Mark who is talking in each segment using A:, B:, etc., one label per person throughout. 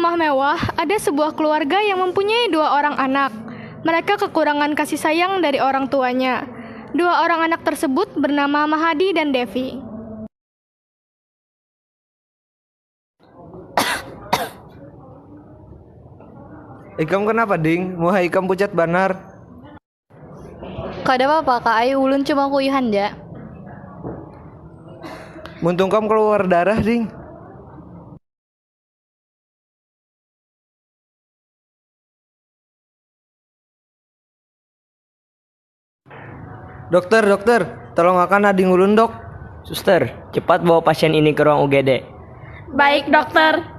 A: rumah mewah, ada sebuah keluarga yang mempunyai 2 orang anak. Mereka kekurangan kasih sayang dari orang tuanya. 2 orang anak tersebut bernama Mahadi dan Devi.
B: Ikam kenapa ding? Muha ikam pucat banar.
C: Kada apa-apa kak, ayo ulun cuma kuyuhan ja.
B: Muntung kam keluar darah ding. Dokter, tolong akan ading ulun dok.
D: Suster, cepat bawa pasien ini ke ruang UGD.
A: Baik, dokter.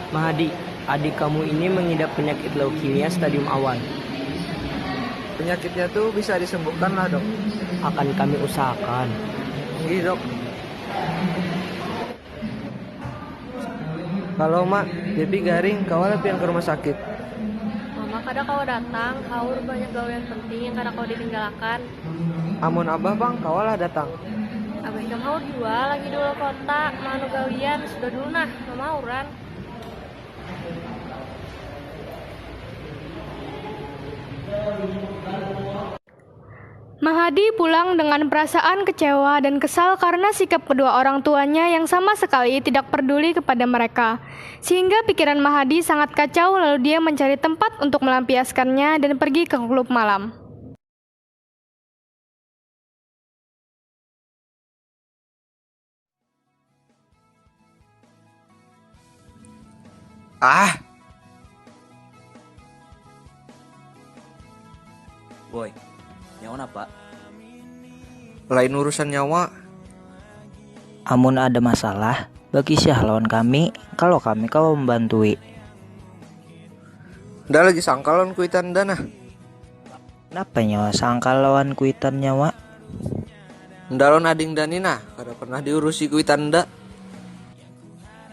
D: Mahadi, adik kamu ini mengidap penyakit leukemia stadium awal.
B: Penyakitnya tuh bisa disembuhkan lah dok.
D: Akan kami usahakan.
B: Iya dok. Kalau mak, Devi garing, kawala pian ke rumah sakit.
E: Mama kada kau datang, haur banyak gawean penting yang kada kau ditinggalkan.
B: Amun abah bang, kawala datang.
E: Abah ikam haur jual lagi dulu kota, manu gawian sudah dulu nah, mama hauran.
A: Mahadi pulang dengan perasaan kecewa dan kesal karena sikap kedua orang tuanya yang sama sekali tidak peduli kepada mereka. Sehingga pikiran Mahadi sangat kacau, lalu dia mencari tempat untuk melampiaskannya dan pergi ke klub malam.
F: Boy, nyawa apa?
B: Lain urusan nyawa.
G: Amun ada masalah, bagi syah lawan kami, kalau kami kau membantui.
B: Nda lagi sangkalon kuitan dana.
G: Kenapa nyawa sangkal lawan kuitan nyawa?
B: Ndalon ading danina, kada pernah diurusi kuitan nda.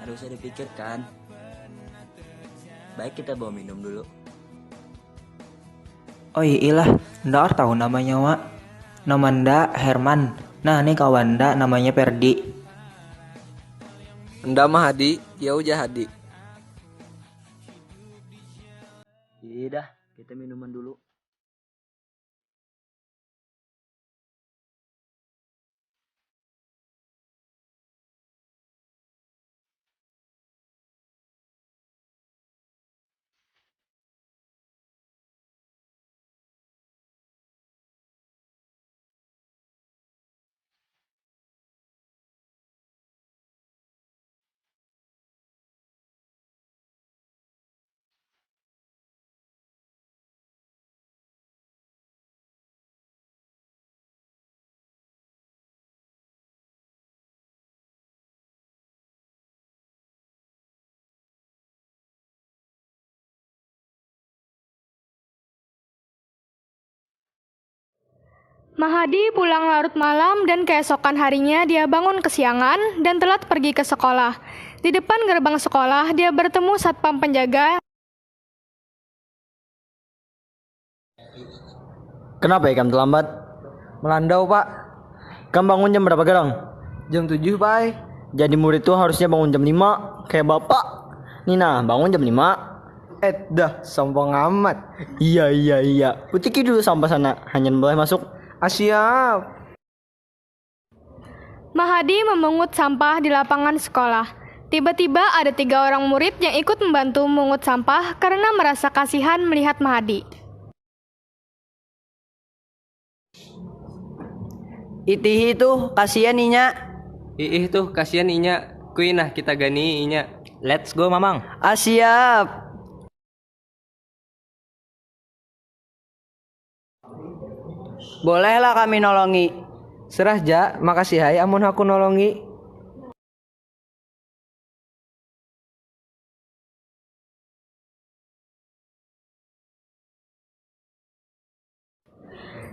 F: Ada usah dipikirkan. Baik kita bawa minum dulu.
G: Oh iyalah, ndak tahu namanya wa. Nama nda Herman. Nah ini kawan nda namanya Perdi.
B: Nda mah Hadi, ya ujah Hadi.
F: Iya, kita minuman dulu.
A: Mahadi pulang larut malam dan keesokan harinya dia bangun kesiangan dan telat pergi ke sekolah. Di depan gerbang sekolah dia bertemu satpam penjaga.
D: Kenapa ikam terlambat?
B: Melandau pak.
D: Kamu bangun jam berapa gerang?
B: Jam 7 pak.
D: Jadi murid tuh harusnya bangun jam 5, kayak bapak. Nina, bangun jam 5.
B: Dah, sombong amat.
D: Iya. Putiki dulu sampai sana, hanya boleh masuk.
B: Siap.
A: Mahadi memungut sampah di lapangan sekolah. Tiba-tiba ada 3 orang murid yang ikut membantu memungut sampah karena merasa kasihan melihat Mahadi.
G: Itihi tuh kasihan inya.
D: Ih tuh kasihan inya. Kuinah kita gani inya.
G: Let's go mamang. Siap. Bolehlah kami nolongi.
B: Serah ja, makasih hai amun aku nolongi.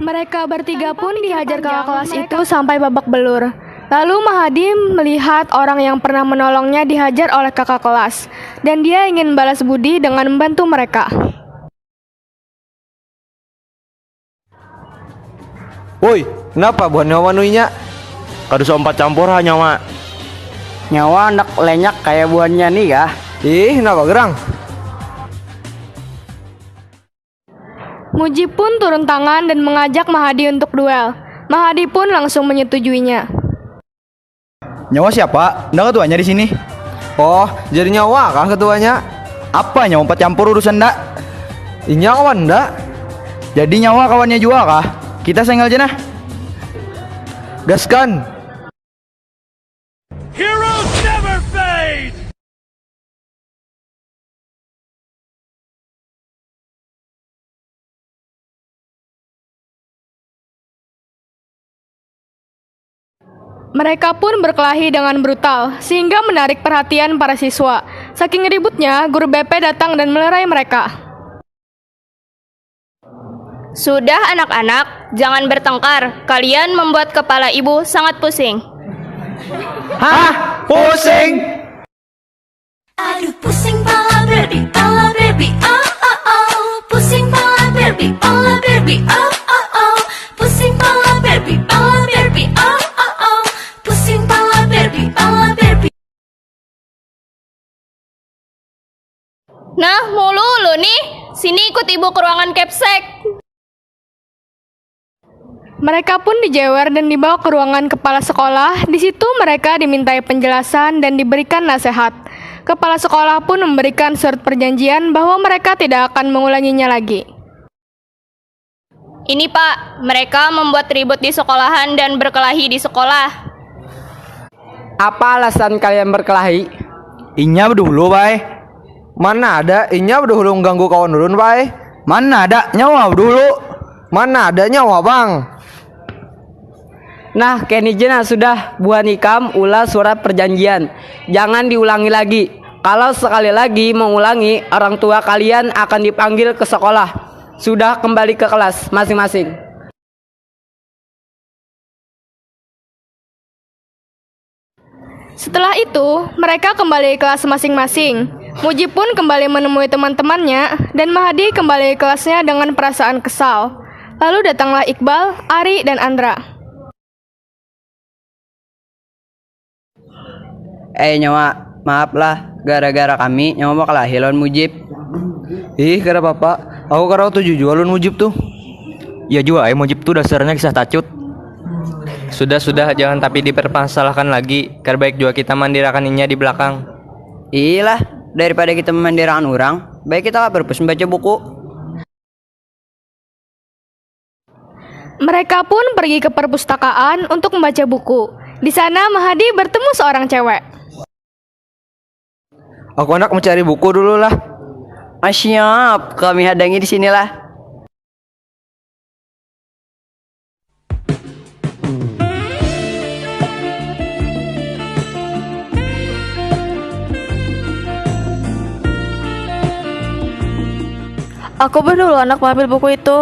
A: Mereka bertiga pun dihajar kakak kelas itu sampai babak belur. Lalu Mahadi melihat orang yang pernah menolongnya dihajar oleh kakak kelas, dan dia ingin balas budi dengan membantu mereka.
H: Woi, kenapa buat nyawa nuinya?
F: Kadu sompat campur ha nyawa.
D: Nyawa anak lenyak kayak buahnya nih ya.
H: Ih, kenapa gerang?
A: Muji pun turun tangan dan mengajak Mahadi untuk duel. Mahadi pun langsung menyetujuinya.
I: Nyawa siapa? Nggak ketuanya di sini.
H: Oh, jadi nyawa kah ketuanya?
I: Apa nyawa empat campur urusan ndak?
H: Nyawa ndak?
I: Jadi nyawa kawannya juga kah? Kita sengal aja nah.
H: Gaskan.
J: Heroes never fade!
A: Mereka pun berkelahi dengan brutal, sehingga menarik perhatian para siswa. Saking ributnya, guru BP datang dan melerai mereka.
C: Sudah anak-anak, jangan bertengkar. Kalian membuat kepala ibu sangat pusing.
I: Hah? Pusing?
K: Aduh pusing pala Barbie, oh oh oh. Pusing pala Barbie, oh oh oh. Pusing pala Barbie, oh oh oh. Pusing pala Barbie.
C: Nah, mulu lu nih. Sini ikut ibu ke ruangan Capsek.
A: Mereka pun dijewer dan dibawa ke ruangan kepala sekolah. Di situ mereka dimintai penjelasan dan diberikan nasihat. Kepala sekolah pun memberikan surat perjanjian bahwa mereka tidak akan mengulanginya lagi.
C: Ini Pak, mereka membuat ribut di sekolahan dan berkelahi di sekolah.
D: Apa alasan kalian berkelahi?
H: Inya berdulu, Bay. Mana ada inya berdulu ganggu kawan ulun, Bay. Mana ada nyawa berdulu. Mana ada nyawa, Bang.
L: Nah, kenijena sudah buah nikam ulah surat perjanjian. Jangan diulangi lagi. Kalau sekali lagi mengulangi, orang tua kalian akan dipanggil ke sekolah. Sudah kembali ke kelas masing-masing.
A: Setelah itu, mereka kembali ke kelas masing-masing. Mujib pun kembali menemui teman-temannya, dan Mahdi kembali ke kelasnya dengan perasaan kesal. Lalu datanglah Iqbal, Ari, dan Andra.
L: Nyawa, maaflah, gara-gara kami nyawa mau kelahi lawan Mujib.
H: Ih, kada apa-apa. Aku karau tujuh jual ulun Mujib tuh.
M: Ya juga, Mujib tuh dasarnya kisah tacut.
B: Sudah, jangan tapi dipermasalahkan lagi. Baik juga kita mandirakan inya di belakang.
L: Iyalah, daripada kita memandirakan orang, baik kita gak berpus membaca buku.
A: Mereka pun pergi ke perpustakaan untuk membaca buku. Di sana Mahdi bertemu seorang cewek.
H: Aku anak mencari buku dulu lah.
L: Siap, kami hadangi di sinilah.
E: Aku dulu anak mengambil buku itu.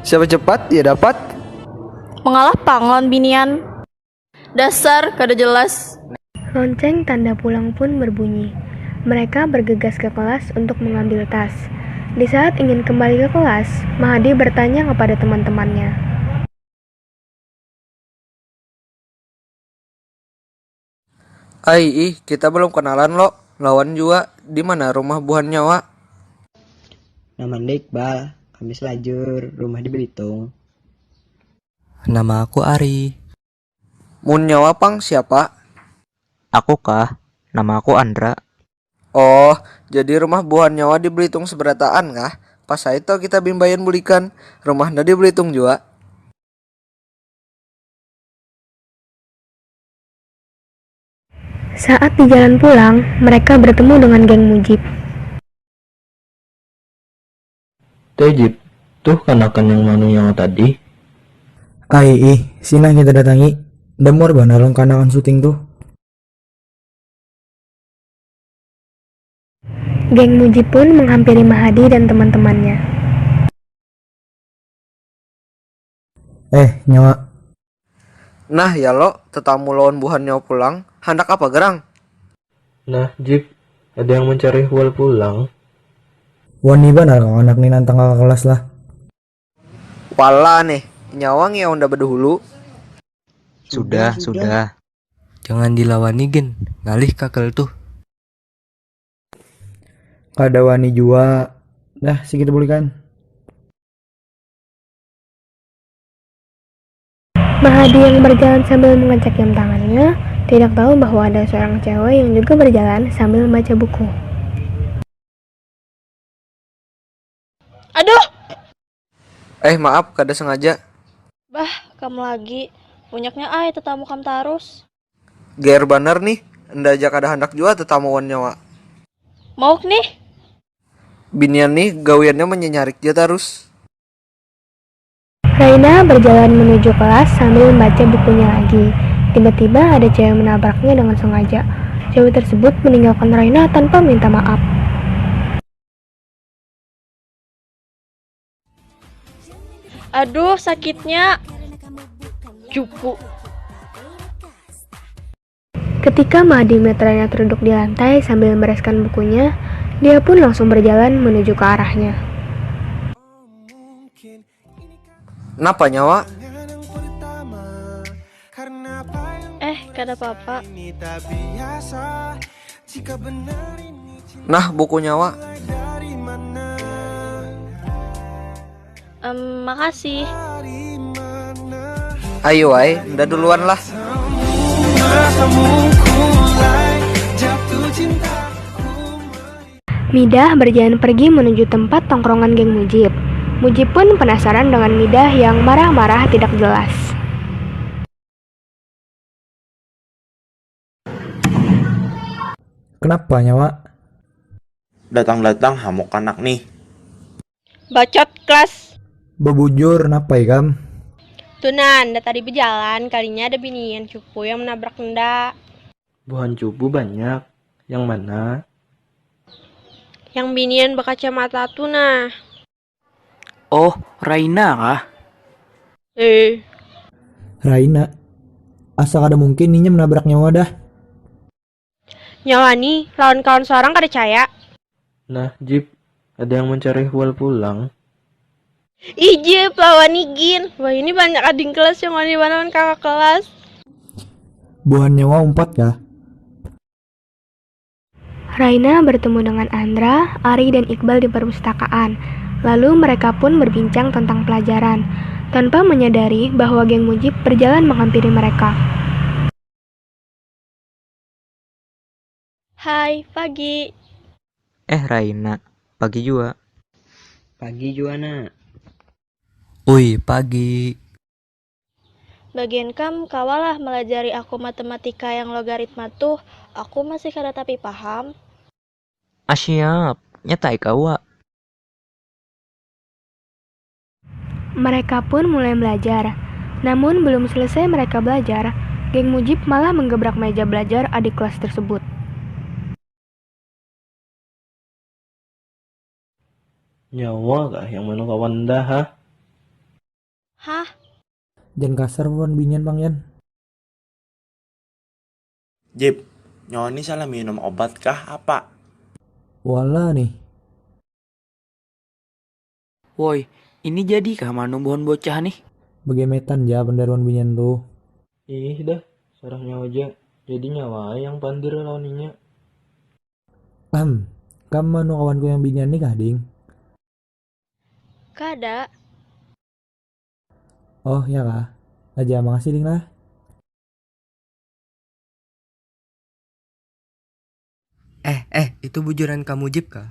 H: Siapa cepat dia dapat.
E: Mengalah panglon binian. Dasar kada jelas.
A: Lonceng tanda pulang pun berbunyi. Mereka bergegas ke kelas untuk mengambil tas. Di saat ingin kembali ke kelas, Mahdi bertanya kepada teman-temannya.
H: Kita belum kenalan lo. Lawan juga di mana rumah buhan nyawa?
G: Nama Iqbal, kami selajur, rumah di Belitung.
B: Nama aku Ari.
H: Mun nyawa pang siapa?
M: Aku kah? Nama aku Andra.
H: Oh, jadi rumah buhan nyawa di Belitung seberataan kah? Pas itu kita bimbayan bulikan. Rumahnya di Belitung juga.
A: Saat di jalan pulang, mereka bertemu dengan geng Mujib.
N: Tejib, tuh kanakan yang manu yang tadi.
O: Sina kita datangi. Demor banaran kanakan syuting tuh.
A: Geng Mujib pun menghampiri Mahdi dan teman-temannya.
O: Nyawa.
H: Nah ya lo, tetamu lawan buhan nyawa pulang. Hendak apa gerang?
N: Nah, Jip, ada yang mencari Hual pulang.
O: Wani banar kau anak ni nantang kakak kelas lah.
H: Wala nih, nyawang ya unda berdahulu.
B: Sudah. Jangan dilawani gen, ngalih kakel tuh.
O: Kada wani jua. Dah, sikit bulikan.
A: Mahdi yang berjalan sambil mengecek jam tangannya, tidak tahu bahwa ada seorang cewek yang juga berjalan sambil membaca buku.
E: Aduh!
H: Maaf, kada sengaja.
E: Bah, kamu lagi. Punyaknya tetamu kam tarus.
H: Ger banar nih, enda aja kada hendak jua tetamu wan nyawa.
E: Mauk nih.
H: Binian nih, gawiannya menyenyarik dia terus.
A: Raina berjalan menuju kelas sambil membaca bukunya lagi. Tiba-tiba ada cewek menabraknya dengan sengaja. Cewek tersebut meninggalkan Raina tanpa minta maaf.
E: Aduh, sakitnya. Cupu.
A: Ketika Mahdi melihat Raina terduduk di lantai sambil membereskan bukunya, dia pun langsung berjalan menuju ke arahnya.
H: Napa nyawa?
E: Kada apa-apa.
H: Nah, buku nyawa.
E: Makasih.
H: Ayo udah duluan lah.
A: Midah berjalan pergi menuju tempat tongkrongan geng Mujib. Mujib pun penasaran dengan Midah yang marah-marah tidak jelas.
O: Kenapa nyawa?
F: Datang-datang hamuk anak nih.
E: Bacot kelas.
O: Bebujur, kenapa ya kam?
E: Tunan, tadi berjalan kalinya ada binian cupu yang menabrak nda.
N: Buhan cupu banyak. Yang mana?
E: Yang binian berkacamata tuh nah.
P: Oh, Raina kah?
O: Raina. Asa kada mungkin ninya menabrak nyawa dah.
E: Nyawa nih, lawan kawan seorang kada caya.
N: Nah, Jip, ada yang mencari Hual pulang.
E: Ije, lawan igin. Wah ini banyak ading kelas yang wani-wani kakak kelas.
O: Buhan nyawa umpat kah?
A: Raina bertemu dengan Andra, Ari, dan Iqbal di perpustakaan. Lalu mereka pun berbincang tentang pelajaran, tanpa menyadari bahwa geng Mujib berjalan menghampiri mereka.
E: Hai, pagi.
M: Raina, pagi juga.
G: Pagi juga nak.
M: Ui, pagi.
E: Bagian kam kawalah melajari aku matematika yang logaritma tuh. Aku masih kada tapi paham.
M: Siap, nyatai kau.
A: Mereka pun mulai belajar. Namun belum selesai mereka belajar, geng Mujib malah menggebrak meja belajar adik kelas tersebut.
N: Nyawa kah yang mana kawan dah, ha?
E: Hah?
O: Jangan kasar buan binian bang Yan.
F: Jip, nyawa ini salah minum obat kah apa?
O: Wala nih.
P: Woi, ini jadi kah manu buhan bocah nih?
O: Begemetan ja pendaruan binian tuh.
N: Ih dah, sarah nyawa aja. Jadi nyawa yang pandir lawaninya.
O: Kamu manu kawanku yang binian nih kah ding?
E: Kada.
O: Oh ya kah? Aja makasih ding lah.
B: Itu bujuran kamu Jip kah?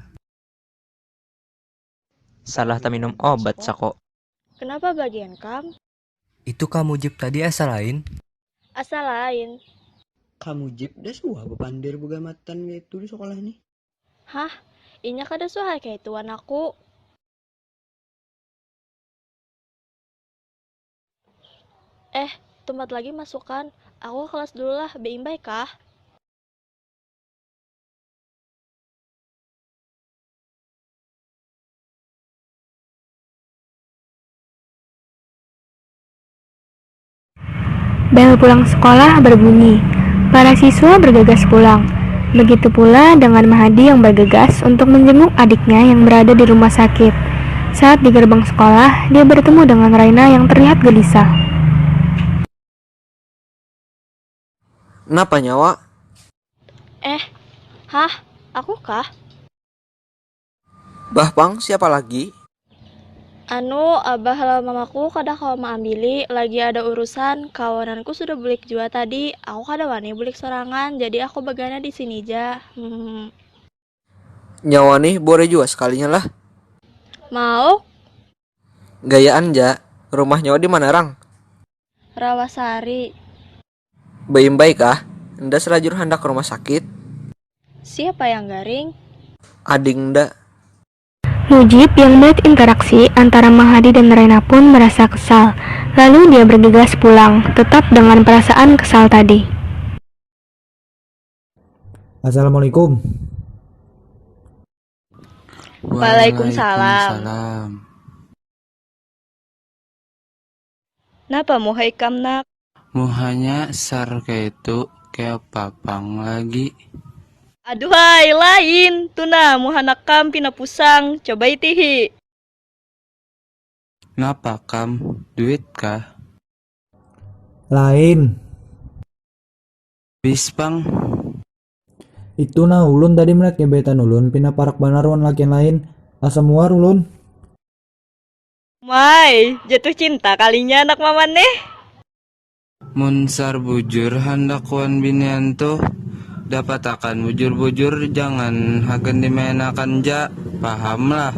M: Salah tak minum obat sako.
E: Kenapa bagian kam?
B: Itu kamu Jip tadi asal lain?
E: Asal lain.
G: Kamu Jip dah suah bepandir begamatan gitu di sekolah nih.
E: Hah? Inya kada suah kayak tuan aku. Tempat lagi masukkan. Aku kelas dulu lah, beimbai kah?
A: Bel pulang sekolah berbunyi. Para siswa bergegas pulang. Begitu pula dengan Mahadi yang bergegas untuk menjenguk adiknya yang berada di rumah sakit. Saat di gerbang sekolah, dia bertemu dengan Raina yang terlihat gelisah.
H: Kenapa nyawa?
E: Hah? Aku kah?
H: Bah bang, siapa lagi?
E: Abah lawan mamaku kada kau maambili, lagi ada urusan. Kawananku sudah bulik jua tadi. Aku kada wani bulik sorangan, jadi aku bagana di sini aja.
H: Nyawa nih, boleh juga sekalinya lah.
E: Mau?
H: Gayaan ja. Rumah nyawa di mana rang?
E: Rawasari.
H: Baik kah? Enda selajur hendak ke rumah sakit.
E: Siapa yang garing?
H: Ading nda.
A: Mujib yang melihat interaksi antara Mahadi dan Raina pun merasa kesal. Lalu dia bergegas pulang, tetap dengan perasaan kesal tadi.
O: Assalamualaikum.
E: Waalaikumsalam. Napa mau haikam nak?
Q: Muhanya sar kayak itu kayak papang lagi.
E: Aduh hai, lain. Tuna, muhanak kam pinapusang. Coba itihi.
Q: Ngapa kam? Duit kah?
O: Lain.
Q: Bispang.
O: Itu nah ulun tadi melihat kebetan ulun pina parak banaruan laki lain. Asam muar ulun.
E: Mai, jatuh cinta kalinya anak mama nih.
Q: Munsar bujur hendak wan binian tuh. Dapat akan bujur-bujur jangan akan dimainakan ja. Paham lah.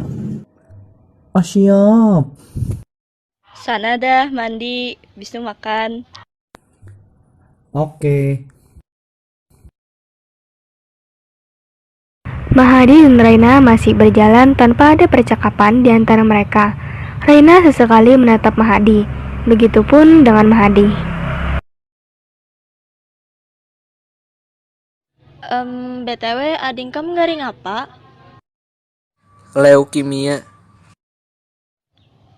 O: Siap.
E: Sana dah mandi, bisa makan.
O: Oke.
A: Mahadi dan Raina masih berjalan tanpa ada percakapan di antara mereka. Raina sesekali menatap Mahadi. Begitupun dengan Mahadi.
E: BTW, ading kamu garing apa?
P: Leukemia.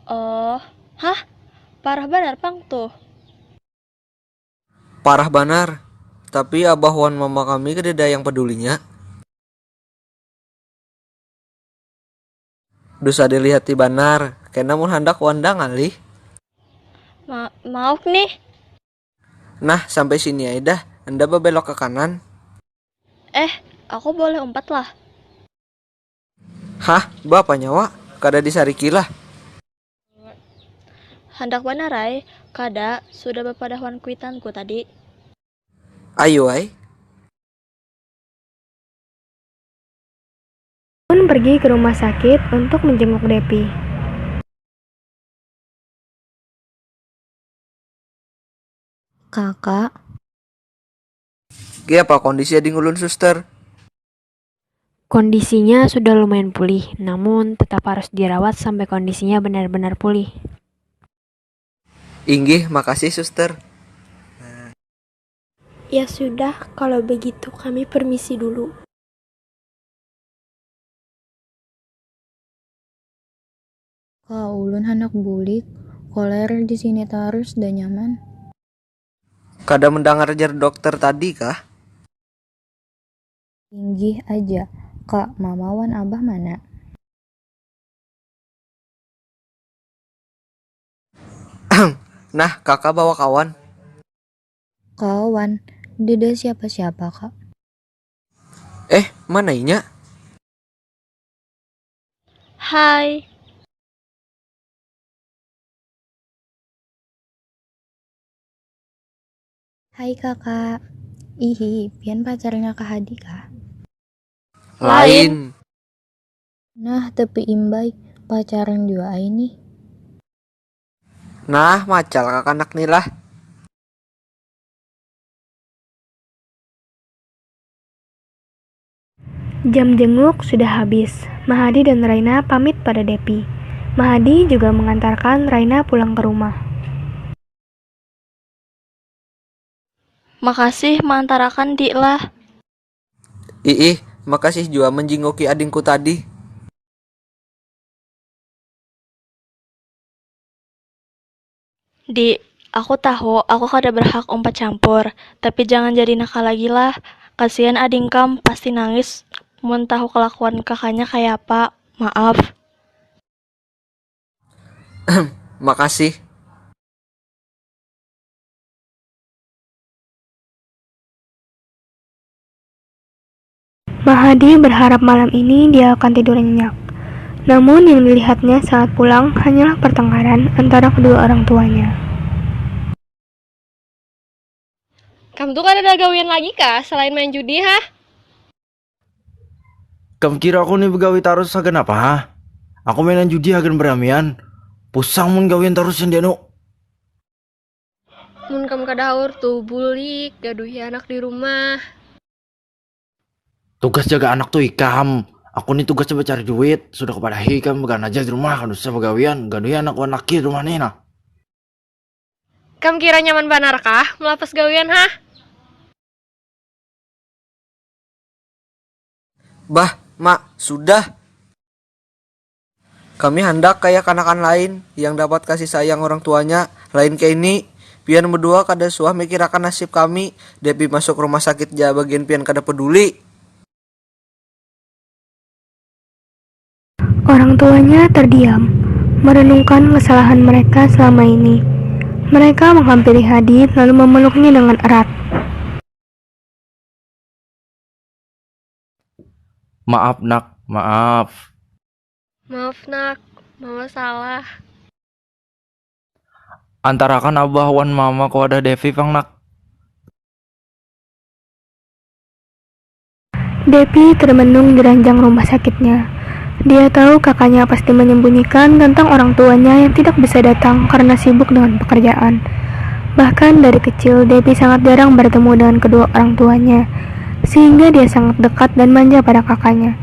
E: Oh, hah? Parah benar pang tuh.
P: Parah banar. Tapi abah wan mama kami kededa yang pedulinya. Dosa dilihat di banar. Kena mun handak wanda ngalih.
E: Maaf nih.
P: Nah, sampai sini aja dah. Anda belok ke kanan.
E: Aku boleh umpat lah.
P: Hah? Bapak nyawa? Kada disarikilah.
E: Handak benar ay. Kada, sudah bapak dahwan kuitanku tadi.
P: Ayo ay.
A: Pun pergi ke rumah sakit untuk menjenguk Depi.
R: Kakak,
P: Apa kondisi ading ulun suster?
R: kondisinya sudah lumayan pulih, namun tetap harus dirawat sampai kondisinya benar-benar pulih.
P: Inggih, makasih suster.
S: Ya sudah, kalau begitu kami permisi dulu.
R: Kak ulun hendak bulik, koler di sini terus dan nyaman.
P: Kada mendengar jar dokter tadi kah?
R: Inggih aja, Kak mamawan abah mana?
P: Nah, kakak bawa kawan.
R: Kawan, dede siapa-siapa kak?
P: Mana inya?
E: Hai.
R: Hai kakak. Ihi, pian pacarnya Kak Hadi kah?
P: Lain.
R: Nah, tapi imbay, pacaran juga ini.
P: Nah, macal kakak anak nilah.
A: Jam jenguk sudah habis. Mahadi dan Raina pamit pada Depi. Mahadi juga mengantarkan Raina pulang ke rumah.
E: Makasih mengantarakan Dik lah.
P: Makasih juga menjingoki adingku tadi.
E: Dik, aku tahu aku kada berhak umpat campur, tapi jangan jadi nakal lagi lah. Kasihan ading kam pasti nangis mun tahu kelakuan kakaknya kayak apa. Maaf.
P: Makasih.
A: Mahadi berharap malam ini dia akan tidur nyenyak. Namun yang dilihatnya saat pulang hanyalah pertengkaran antara kedua orang tuanya.
C: Kamu tuh kan ada gawian lagi kah selain main judi ha?
T: Kamu kira aku nih begawi terus agen apa ha? Aku mainan judi agen beramian. Pusang mun gawian terus yang deno.
C: Mun kamu kadaur tuh bulik, gaduhi anak di rumah.
T: Tugas jaga anak tuh ikam. Aku nih tugas coba cari duit. Sudah kepada hikam began aja di rumah. Kan usah begawian. Gaduhi anak laki di rumah nih nah.
C: Kamu kira nyaman banar kah melapas gawian ha?
P: Bah, mak, sudah. Kami hendak kayak kanakan lain yang dapat kasih sayang orang tuanya. Lain kayak ini, pian berdua kada suah mikirakan nasib kami. Depi masuk rumah sakit ja bagian pian kada peduli.
A: Orang tuanya terdiam, merenungkan kesalahan mereka selama ini. Mereka menghampiri Hadi lalu memeluknya dengan erat.
T: Maaf nak, maaf.
C: Maaf nak, mama salah.
T: Antarakan abah wan mama ko ada Devi pang nak.
A: Depi termenung di ranjang rumah sakitnya. Dia tahu kakaknya pasti menyembunyikan tentang orang tuanya yang tidak bisa datang karena sibuk dengan pekerjaan. Bahkan dari kecil, Depi sangat jarang bertemu dengan kedua orang tuanya, sehingga dia sangat dekat dan manja pada kakaknya.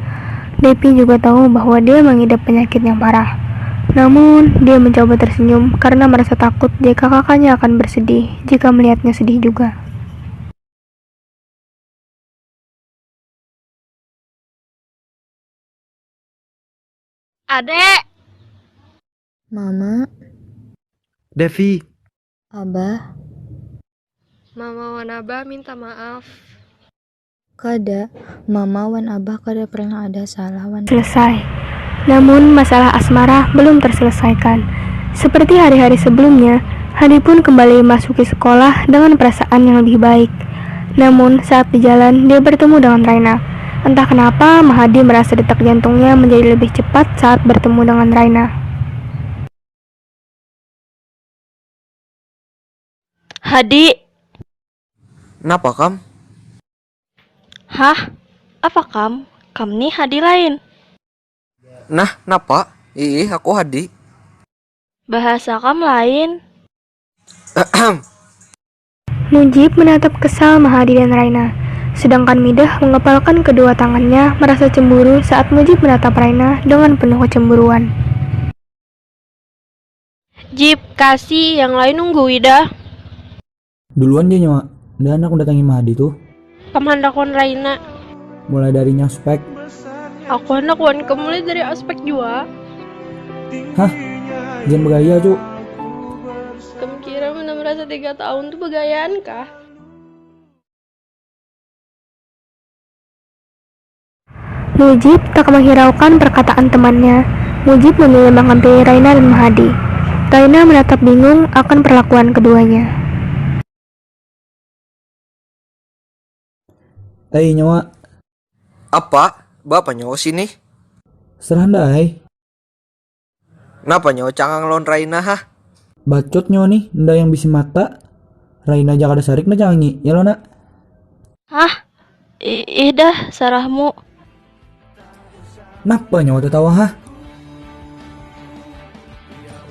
A: Depi juga tahu bahwa dia mengidap penyakit yang parah. Namun, dia mencoba tersenyum karena merasa takut jika kakaknya akan bersedih jika melihatnya sedih juga.
E: Adek!
R: Mama,
H: Devi,
R: Abah,
S: Mama wan Abah minta maaf.
R: kada, Mama wan Abah kada pernah ada salah wan.
A: Selesai. Namun, masalah asmara belum terselesaikan. Seperti hari-hari sebelumnya, Hadi pun kembali memasuki sekolah dengan perasaan yang lebih baik. Namun, saat di jalan, dia bertemu dengan Raina. Entah kenapa, Mahadi merasa detak jantungnya menjadi lebih cepat saat bertemu dengan Raina.
E: Hadi,
P: Napa kam?
E: hah? Apa kam? Kam nih Hadi lain.
P: Nah, napa? Ih, aku Hadi.
E: Bahasa kam lain.
A: Mujib menatap kesal Mahadi dan Raina. Sedangkan Midah mengepalkan kedua tangannya merasa cemburu saat Mujib menatap Raina dengan penuh kecemburuan.
S: Jip, kasih, yang lain nunggu Wida.
O: Duluan dia nyawa. Dan aku datangi Mahadi tuh.
S: Kamu hendak wan Raina.
O: Mulai dari nyaspek.
S: Aku hendak wan mulai dari aspek jua.
O: Hah? Jangan bergaya cu.
S: Kamu kira mana merasa 3 tahun tuh begayaan kah?
A: Mujib tak menghiraukan perkataan temannya. Mujib memilih menghampiri Raina dan Mahadi. Raina menatap bingung akan perlakuan keduanya.
O: Nyawa.
P: Apa? Bapak nyawa sini?
O: Serah ndai.
P: Napa nyawa cangang lawan Raina hah?
O: Bacot nyawa nih, nda yang bisi mata. Raina aja kada sarik na cangi, ya lo nak?
E: Hah? Dah, sarahmu.
O: Napa nyawa tertawa hah?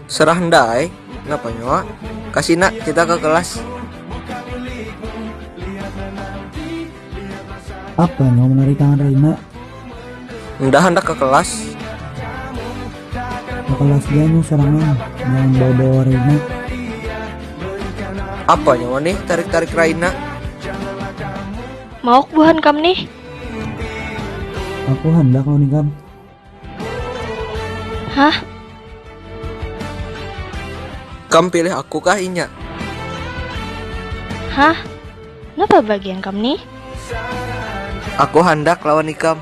P: Serah ndai. Napa nyawa? Kasih nak kita ke kelas.
O: Apa nyawa menarik tangan Raina?
P: Nda hendak ke kelas.
O: Ke kelas dia nyawa sorangan. Jangan bawa-bawa Raina.
P: Apa nyawa nih tarik-tarik Raina?
E: Mau buhan kam nih?
O: Aku hendak lo nikam.
E: Hah?
P: Kam pilih aku kah Inya?
E: Hah? Kenapa bagian kam nih?
P: Aku hendak lawan ikam.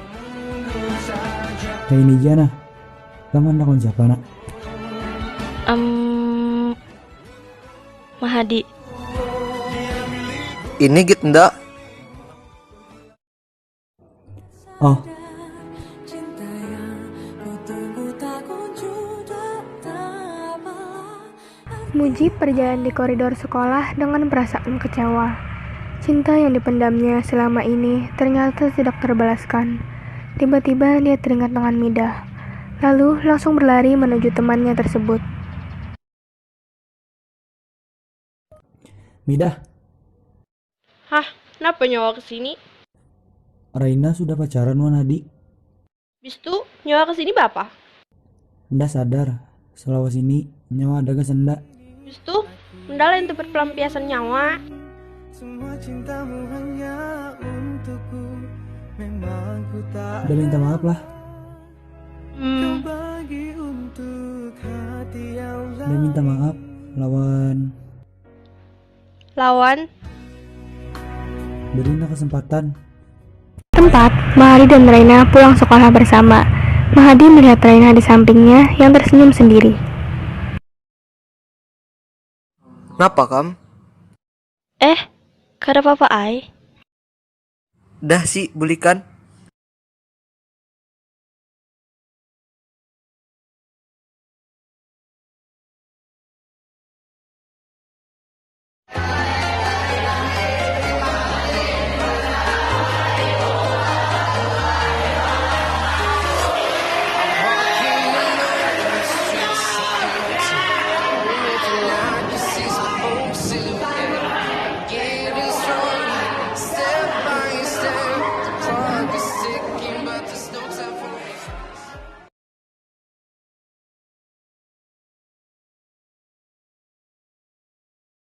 O: Kayak ini jana. Kamu hendak lawan siapa nak?
E: Mahadi.
P: Ini git ndak?
O: Oh.
A: Mujib berjalan di koridor sekolah dengan perasaan kecewa. Cinta yang dipendamnya selama ini ternyata tidak terbalaskan. Tiba-tiba dia teringat dengan Midah, lalu langsung berlari menuju temannya tersebut.
O: Midah,
S: Hah? Kenapa nyawa kesini?
O: Raina sudah pacaran wan Hadi.
S: Bis tuh nyawa kesini bapak?
O: Nda sadar, selawas ini nyawa ada gak senda.
S: Bis tuh mendalain tempat pelampiasan nyawa.
O: Udah minta maaf lah. Udah minta maaf lawan. Berilah kesempatan.
A: Tempat, Mahadi dan Raina pulang sekolah bersama. Mahadi melihat Raina di sampingnya yang tersenyum sendiri.
P: Napa kam?
E: Kada apa-apa ai.
P: Dah sih belikan.